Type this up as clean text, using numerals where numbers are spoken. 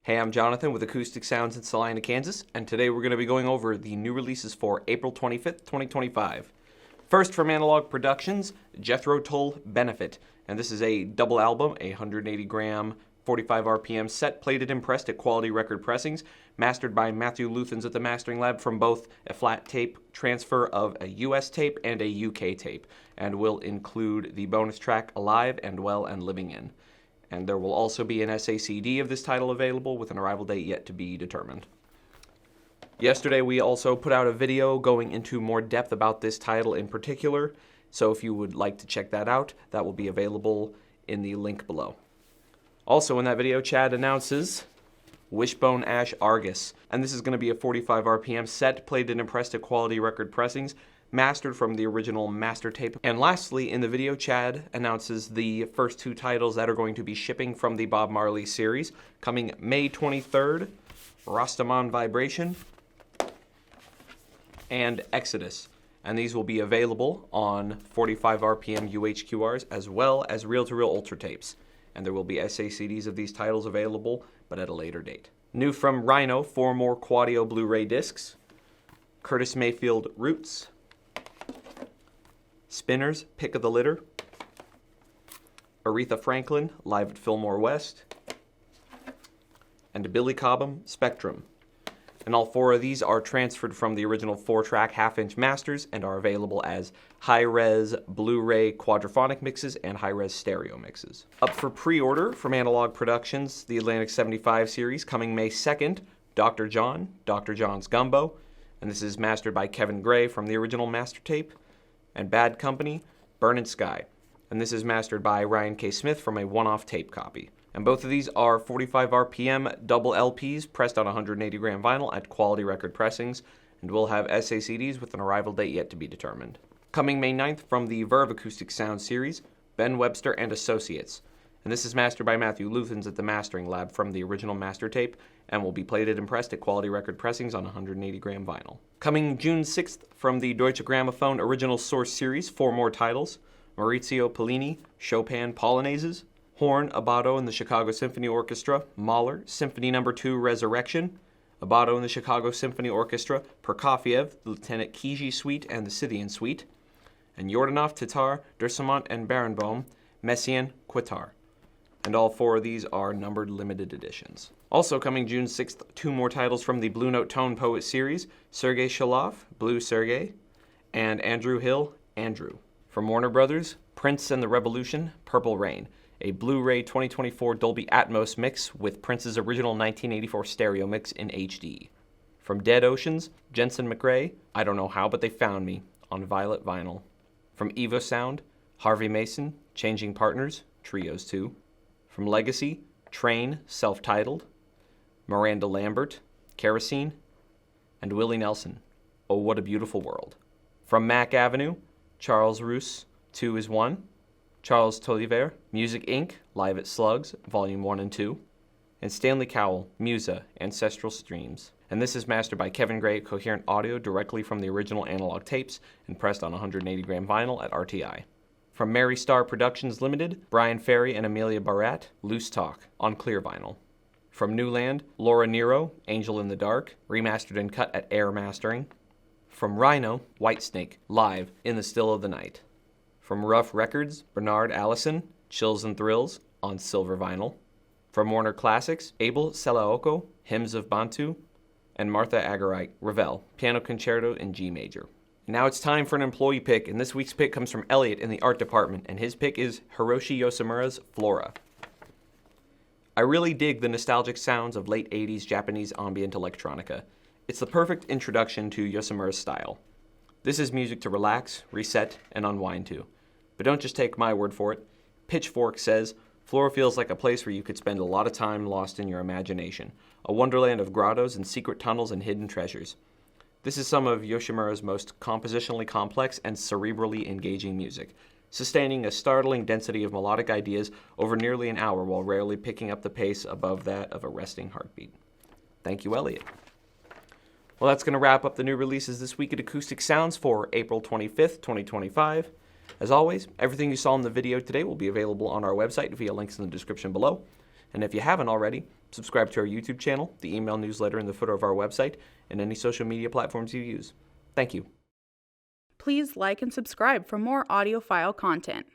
Hey, I'm Jonathan with Acoustic Sounds in Salina, Kansas, and today we're going to be going over the new releases for April 25th, 2025. First, from Analogue Productions, Jethro Tull Benefit, and this is a double album, a 180-gram, 45 RPM set, plated and pressed at Quality Record Pressings, mastered by Matthew Luthans at the Mastering Lab from both a flat tape transfer of a US tape and a UK tape, and will include the bonus track Alive and Well and Living In. And there will also be an SACD of this title available with an arrival date yet to be determined. Yesterday we also put out a video going into more depth about this title in particular, so if you would like to check that out, that will be available in the link below. Also in that video, Chad announces Wishbone Ash Argus, and this is going to be a 45 RPM set, played and impressed at Quality Record Pressings, mastered from the original master tape. And lastly, in the video, Chad announces the first two titles that are going to be shipping from the Bob Marley series, coming May 23rd, Rastaman Vibration and Exodus. And these will be available on 45 RPM UHQRs as well as reel-to-reel ultra tapes. And there will be SACDs of these titles available, but at a later date. New from Rhino, 4 more Quadio Blu-ray discs, Curtis Mayfield Roots, Spinners, Pick of the Litter, Aretha Franklin, Live at Fillmore West, and Billy Cobham, Spectrum. And all 4 of these are transferred from the original 4-track half-inch masters and are available as high-res Blu-ray quadraphonic mixes and high-res stereo mixes. Up for pre-order from Analogue Productions, the Atlantic 75 series, coming May 2nd, Dr. John, Dr. John's Gumbo, and this is mastered by Kevin Gray from the original master tape, and Bad Company, Burnin' Sky, and this is mastered by Ryan K. Smith from a one-off tape copy. And both of these are 45 RPM double LPs pressed on 180-gram vinyl at Quality Record Pressings, and will have SACDs with an arrival date yet to be determined. Coming May 9th from the Verve Acoustic Sound series, Ben Webster and Associates, and this is mastered by Matthew Luthans at the Mastering Lab from the original master tape, and will be plated and pressed at Quality Record Pressings on 180-gram vinyl. Coming June 6th from the Deutsche Grammophon Original Source series, 4 more titles, Maurizio Pollini, Chopin Polonaises, Horn, Abbado and the Chicago Symphony Orchestra, Mahler, Symphony No. 2 Resurrection, Abbado and the Chicago Symphony Orchestra, Prokofiev, the Lieutenant Kiji Suite and the Scythian Suite, and Yordanov, Tatar, Dersimont and Barenboim, Messiaen, Quattar. And all 4 of these are numbered limited editions. Also coming June 6th, 2 more titles from the Blue Note Tone Poet series, Sergei Shalov, Blue Sergei, and Andrew Hill, Andrew. From Warner Brothers, Prince and the Revolution, Purple Rain, a Blu-ray 2024 Dolby Atmos mix with Prince's original 1984 stereo mix in HD. From Dead Oceans, Jensen McRae, I Don't Know How But They Found Me, on Violet Vinyl. From Evo Sound, Harvey Mason, Changing Partners, Trios 2. From Legacy, Train, self-titled, Miranda Lambert, Kerosene, and Willie Nelson, Oh What a Beautiful World. From Mac Avenue, Charles Roos, 2 is 1, Charles Toliver, Music Inc., Live at Slugs, Volume 1 and 2, and Stanley Cowell, Musa, Ancestral Streams. And this is mastered by Kevin Gray at Coherent Audio directly from the original analog tapes and pressed on 180-gram vinyl at RTI. From Mary Star Productions Limited, Brian Ferry and Amelia Barat, Loose Talk, on clear vinyl. From Newland, Laura Nero, Angel in the Dark, remastered and cut at Air Mastering. From Rhino, Whitesnake, live, In the Still of the Night. From Rough Records, Bernard Allison, Chills and Thrills, on silver vinyl. From Warner Classics, Abel Selaoko, Hymns of Bantu, and Martha Agarite, Ravel, Piano Concerto in G Major. Now it's time for an employee pick, and this week's pick comes from Elliot in the art department, and his pick is Hiroshi Yoshimura's Flora. I really dig the nostalgic sounds of late 80s Japanese ambient electronica. It's the perfect introduction to Yoshimura's style. This is music to relax, reset, and unwind to. But don't just take my word for it. Pitchfork says, Flora feels like a place where you could spend a lot of time lost in your imagination, a wonderland of grottos and secret tunnels and hidden treasures. This is some of Yoshimura's most compositionally complex and cerebrally engaging music, sustaining a startling density of melodic ideas over nearly an hour while rarely picking up the pace above that of a resting heartbeat. Thank you, Elliot. Well, that's going to wrap up the new releases this week at Acoustic Sounds for April 25th, 2025. As always, everything you saw in the video today will be available on our website via links in the description below. And if you haven't already, subscribe to our YouTube channel, the email newsletter in the footer of our website, and any social media platforms you use. Thank you. Please like and subscribe for more audiophile content.